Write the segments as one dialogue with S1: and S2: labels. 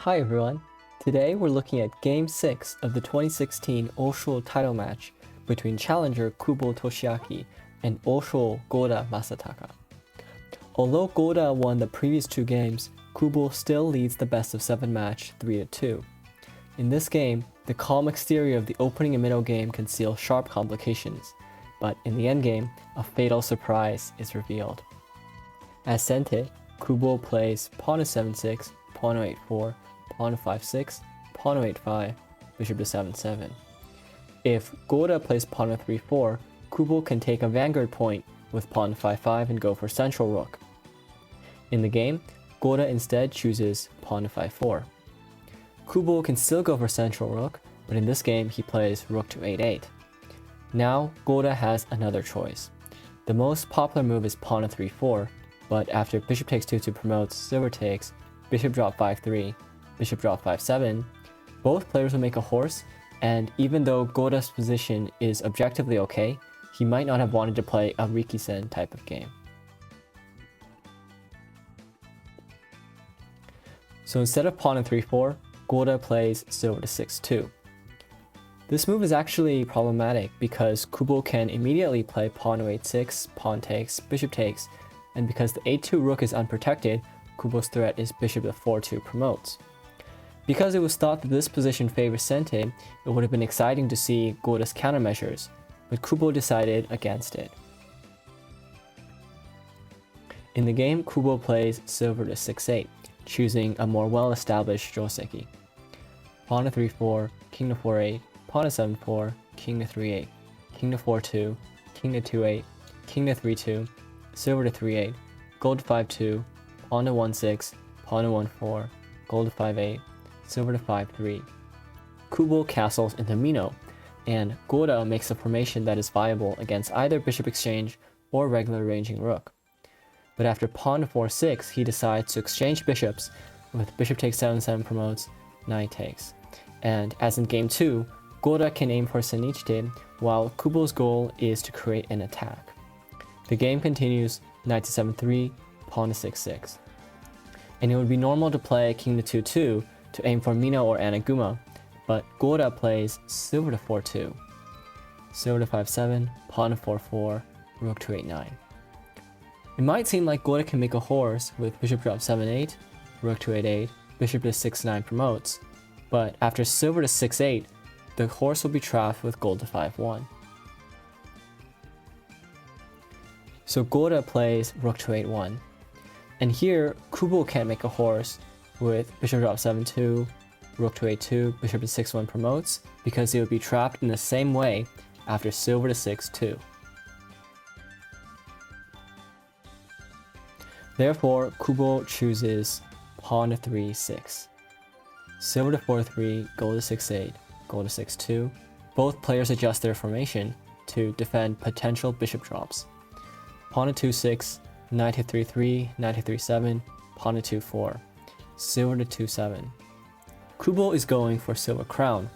S1: Hi everyone! Today we're looking at Game 6 of the 2016 Ōshō title match between challenger Kubo Toshiaki and Ōshō Gōda Masataka. Although Gōda won the previous two games, Kubo still leads the best of 7 match 3-2. In this game, the calm exterior of the opening and middle game conceal sharp complications, but in the endgame, a fatal surprise is revealed. As sente, Kubo plays pawn to 7-6, pawn to 8-4, pawn to 5-6, pawn to 8-5, bishop to 7-7. If Gōda plays pawn to 3-4, Kubo can take a vanguard point with pawn to 5-5 and go for central rook. In the game, Gōda instead chooses pawn to 5-4. Kubo can still go for central rook, but in this game he plays rook to 8-8. Now Gōda has another choice. The most popular move is pawn to 3-4, but after bishop takes 2-2 promotes, silver takes, bishop drop 5-3, bishop drop 5-7, both players will make a horse, and even though Gōda's position is objectively okay, he might not have wanted to play a Rikisen type of game. So instead of pawn to 3-4, Gōda plays silver to 6-2. This move is actually problematic because Kubo can immediately play pawn to 8-6, pawn takes, bishop takes, and because the 8-2 rook is unprotected, Kubo's threat is bishop to 4-2 promotes. Because it was thought that this position favors sente, it would have been exciting to see Gōda's countermeasures, but Kubo decided against it. In the game, Kubo plays silver to 6-8, choosing a more well-established joseki. Pawn to 3-4, king to 4-8, pawn to 7-4, king to 3-8, king to 4-2, king to 2-8, king to 3-2, silver to 3-8, gold to 5-2, pawn to 1-6, pawn to 1-4, gold to 5-8, silver to 5-3. Kubo castles into Mino, and Gōda makes a formation that is viable against either bishop exchange or regular ranging rook. But after pawn to 4-6, he decides to exchange bishops with bishop takes 7-7 promotes, knight takes. And as in game 2, Gōda can aim for Senichite, while Kubo's goal is to create an attack. The game continues knight to 7-3, pawn to 6-6. And it would be normal to play king to 2-2 to aim for Mino or Anaguma, but Gōda plays silver to 4-2, silver to 5-7, pawn to 4-4, rook to 8-9. It might seem like Gōda can make a horse with bishop drop 7-8, rook to 8-8, bishop to 6-9 promotes, but after silver to 6-8, the horse will be trapped with gold to 5-1. So Gōda plays rook to 8-1. And here, Kubo can't make a horse with bishop drop 7-2, rook to 8-2, bishop to 6-1 promotes, because he would be trapped in the same way after silver to 6-2. Therefore, Kubo chooses pawn to 3-6. Silver to 4-3, gold to 6-8, gold to 6-2. Both players adjust their formation to defend potential bishop drops. Pawn to 2-6, knight to 3-3, knight to 3-7, pawn to 2-4, silver to 2-7. Kubo is going for silver crown,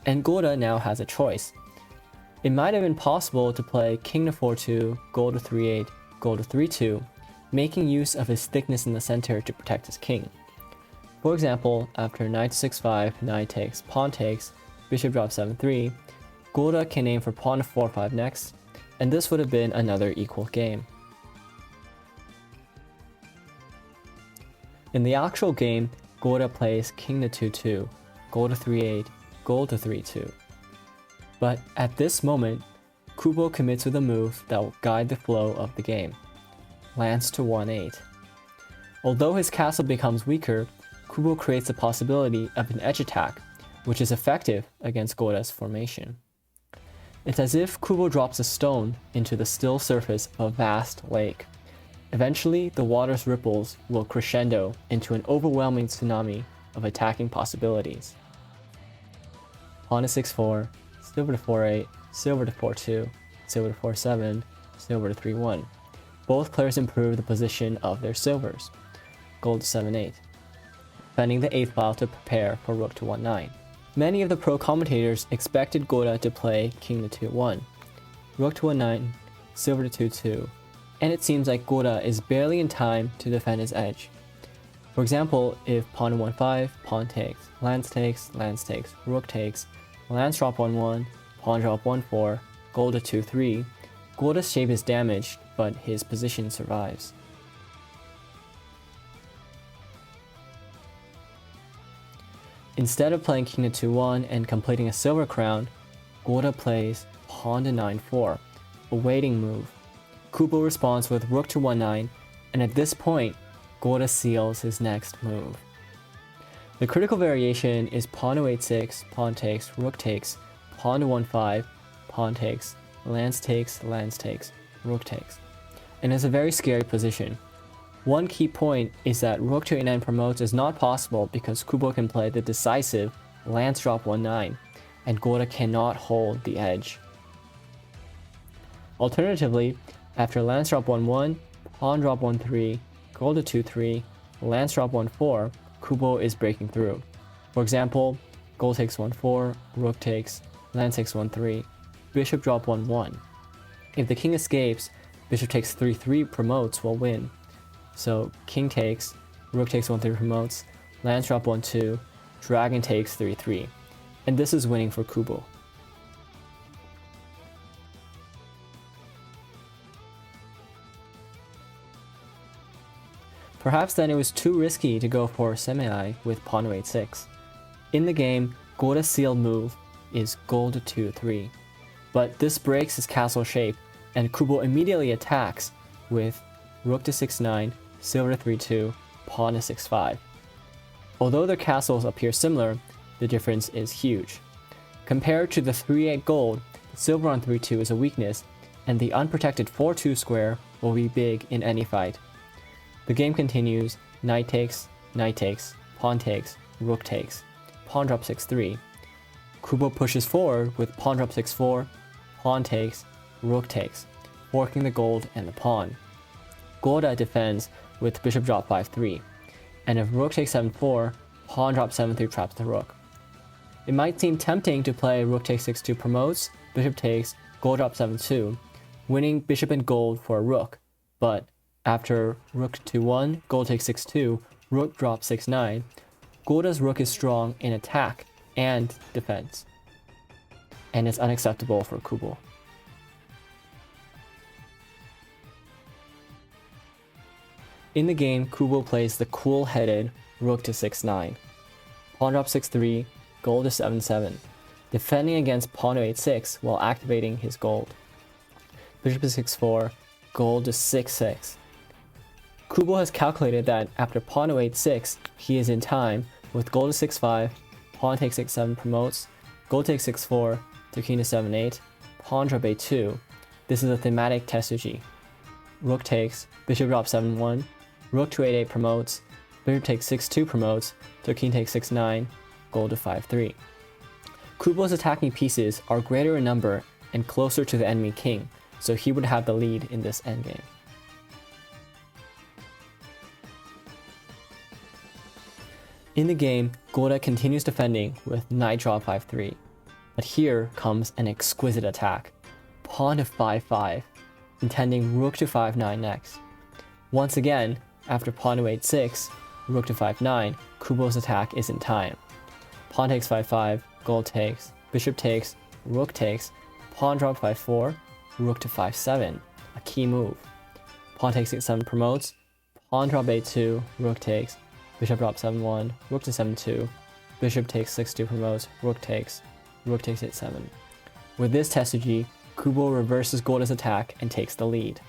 S1: and Gōda now has a choice. It might have been possible to play king to 4-2, gold to 3-8, gold to 3-2, making use of his thickness in the center to protect his king. For example, after knight to 6-5, knight takes, pawn takes, bishop drops 7-3, Gōda can aim for pawn to 4-5 next, and this would have been another equal game. In the actual game, Gōda plays king to 2-2, gold to 3-8, gold to 3-2. But at this moment, Kubo commits with a move that will guide the flow of the game. Lance to 1-8. Although his castle becomes weaker, Kubo creates the possibility of an edge attack, which is effective against Gōda's formation. It's as if Kubo drops a stone into the still surface of a vast lake. Eventually, the water's ripples will crescendo into an overwhelming tsunami of attacking possibilities. Pawn to 6-4, silver to 4-8, silver to 4-2, silver to 4-7, silver to 3-1. Both players improve the position of their silvers. Gold to 7-8, defending the 8th file to prepare for rook to 1-9. Many of the pro commentators expected Gōda to play king to 2-1, rook to 1-9, silver to 2-2, and it seems like Gōda is barely in time to defend his edge. For example, if pawn to 1-5, pawn takes, lance takes, rook takes, lance drop 1-1, pawn drop 1-4, Gōda 2-3, Gōda's shape is damaged, but his position survives. Instead of playing king to 2-1 and completing a silver crown, Gōda plays pawn to 9-4, a waiting move. Kubo responds with rook to 1-9, and at this point, Gōda seals his next move. The critical variation is pawn to 8-6, pawn takes, rook takes, pawn to 1-5, pawn takes, lance takes, rook takes, and is a very scary position. One key point is that rook to a9 promotes is not possible because Kubo can play the decisive lance drop 1-9, and Gōda cannot hold the edge. Alternatively, after lance drop 1-1, pawn drop 1-3, Gōda 2-3, lance drop 1-4, Kubo is breaking through. For example, Gōda takes 1-4, rook takes, lance takes 1-3, bishop drop 1-1. If the king escapes, bishop takes 3-3 promotes will win. So king takes, rook takes 1-3 promotes, lance drop 1-2, dragon takes 3-3. And this is winning for Kubo. Perhaps then it was too risky to go for semi with pawn to 8-6. In the game, Gōda's sealed move is Gōda 2-3. But this breaks his castle shape, and Kubo immediately attacks with rook to 6-9, silver to 3-2, pawn to 6-5. Although their castles appear similar, the difference is huge. Compared to the 3-8 gold, silver on 3-2 is a weakness, and the unprotected 4-2 square will be big in any fight. The game continues, knight takes, pawn takes, rook takes, pawn drop 6-3. Kubo pushes forward with pawn drop 6-4, pawn takes, rook takes, forking the gold and the pawn. Gōda defends with bishop drop 5-3, and if rook takes 7-4, pawn drop 7-3 traps the rook. It might seem tempting to play rook takes 6-2 promotes, bishop takes, gold drop 7-2, winning bishop and gold for a rook, but after rook 2-1, gold takes 6-2, rook drop 6-9, Gōda's rook is strong in attack and defense, and it's unacceptable for Kubo. In the game, Kubo plays the cool-headed rook to 6-9, pawn drop 6-3, gold to 7-7, defending against pawn to 8-6 while activating his gold. Bishop to 6-4, gold to 6-6. Kubo has calculated that after pawn to 8-6, he is in time with gold to 6-5, pawn takes 6-7 promotes, gold takes 6-4, to king to 7-8, pawn drop 8-2. This is a thematic tesuji. Rook takes, bishop drop 7-1, rook to 8-8 promotes, bishop takes 6-2 promotes, to king takes 6-9, gold to 5-3. Kubo's attacking pieces are greater in number and closer to the enemy king, so he would have the lead in this endgame. In the game, Gōda continues defending with knight draw 5-3, but here comes an exquisite attack, pawn to 5-5, intending rook to 5-9 next. Once again, after pawn to 8-6, rook to 5-9, Kubo's attack is in time. Pawn takes 5-5, gold takes, bishop takes, rook takes, pawn drop 5-4, rook to 5-7, a key move. Pawn takes 6-7 promotes, pawn drop 8-2, rook takes, bishop drop 7-1, rook to 7-2, bishop takes 6-2 promotes, rook takes 8-7. With this tesuji, Kubo reverses Gōda's attack and takes the lead.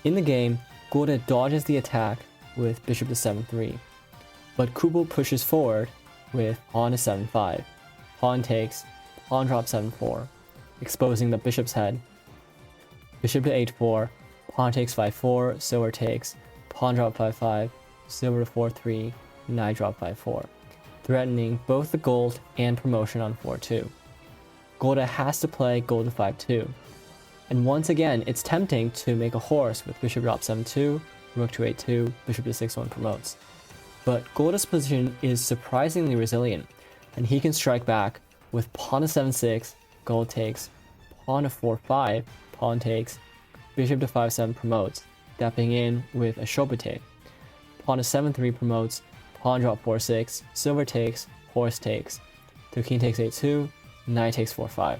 S1: In the game, Gōda dodges the attack with bishop to 7-3, but Kubo pushes forward with pawn to 7-5, pawn takes, pawn drop 7-4, exposing the bishop's head, bishop to 8-4, pawn takes 5-4, silver takes, pawn drop 5-5, silver to 4-3, knight drop 5-4, threatening both the gold and promotion on 4-2. Gōda has to play gold to 5-2. And once again, it's tempting to make a horse with bishop drop 7-2, rook to 8-2, bishop to 6-1 promotes. But Gōda's position is surprisingly resilient, and he can strike back with pawn to 7-6, gold takes, pawn to 4-5, pawn takes, bishop to 5-7 promotes, stepping in with a shobute. Pawn to 7-3 promotes, pawn drop 4-6, silver takes, horse takes, to king takes 8-2, knight takes 4-5.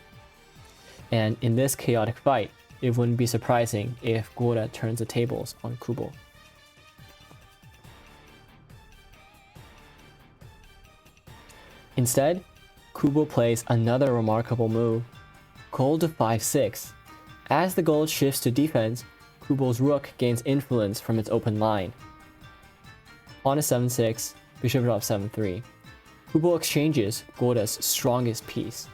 S1: And in this chaotic fight, it wouldn't be surprising if Gōda turns the tables on Kubo. Instead, Kubo plays another remarkable move, gold to 5-6. As the gold shifts to defense, Kubo's rook gains influence from its open line. Pawn to 7-6, bishop drops 7-3. Kubo exchanges Gōda's strongest piece.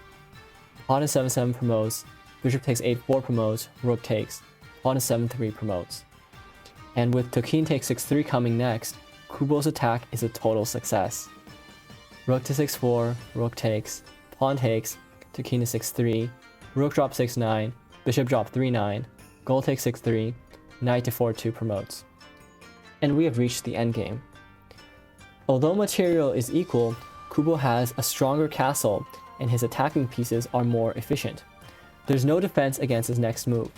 S1: Pawn to 7-7 promotes, bishop takes 8-4 promotes, rook takes, pawn to 7-3 promotes. And with to king takes 6-3 coming next, Kubo's attack is a total success. Rook to 6-4, rook takes, pawn takes, to king to 6-3, rook drop 6-9, bishop drop 3-9, gold takes 6-3, knight to 4-2 promotes. And we have reached the endgame. Although material is equal, Kubo has a stronger castle and his attacking pieces are more efficient. There's no defense against his next move,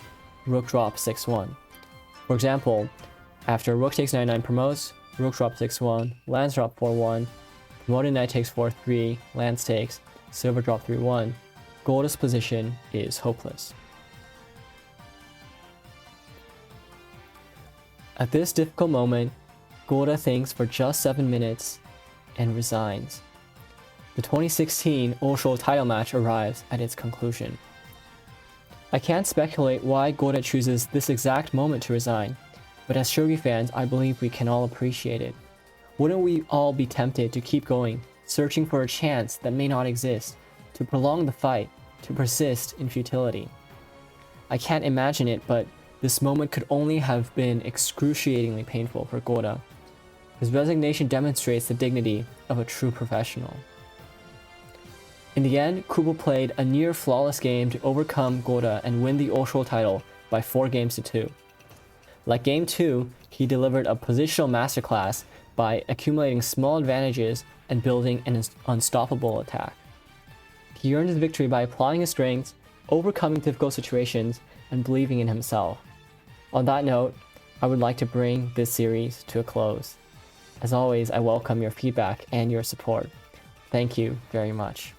S1: rook drop 6-1. For example, after rook takes 9-9 promotes, rook drop 6-1, lands drop 4-1, promoted knight takes 4-3, lands takes, silver drop 3-1, Gōda's position is hopeless. At this difficult moment, Gōda thinks for just 7 minutes and resigns. The 2016 Ōshō title match arrives at its conclusion. I can't speculate why Gōda chooses this exact moment to resign, but as Shogi fans, I believe we can all appreciate it. Wouldn't we all be tempted to keep going, searching for a chance that may not exist, to prolong the fight, to persist in futility? I can't imagine it, but this moment could only have been excruciatingly painful for Gōda. His resignation demonstrates the dignity of a true professional. In the end, Kubo played a near flawless game to overcome Gōda and win the Ōshō title by 4 games to 2. Like Game 2, he delivered a positional masterclass by accumulating small advantages and building an unstoppable attack. He earned his victory by applying his strengths, overcoming difficult situations, and believing in himself. On that note, I would like to bring this series to a close. As always, I welcome your feedback and your support. Thank you very much.